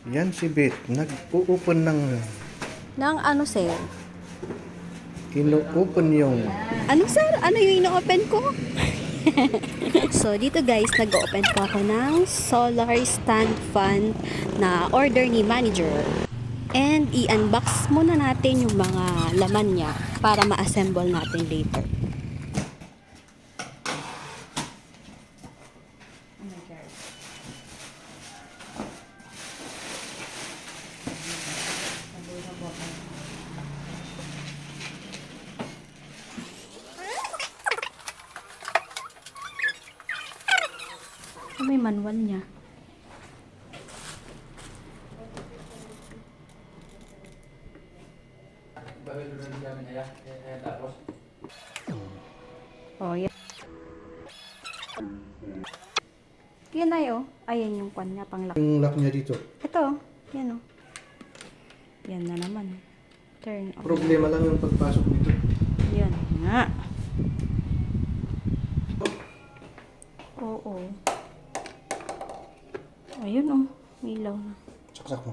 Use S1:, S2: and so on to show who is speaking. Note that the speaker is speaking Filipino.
S1: Yan si Beth, nag-open ng,
S2: Nang ano, sir?
S1: ino-open yung,
S2: Ano, sir? Ano yung ino-open ko? So, dito guys, nag-open po ako ng solar stand fan na order ni manager. And i-unbox muna natin yung mga laman niya para ma-assemble natin later. May manual niya. Oh, yan. Yan na yun. Ayan yung kwan niya, pang lock.
S1: yung lock niya dito.
S2: Ito, yan o. Yan na naman. Turn on.
S1: Problema lang yung pagpasok dito.
S2: Yan nga. Oo. Ayun o. Ilaw na.
S1: Saksak mo.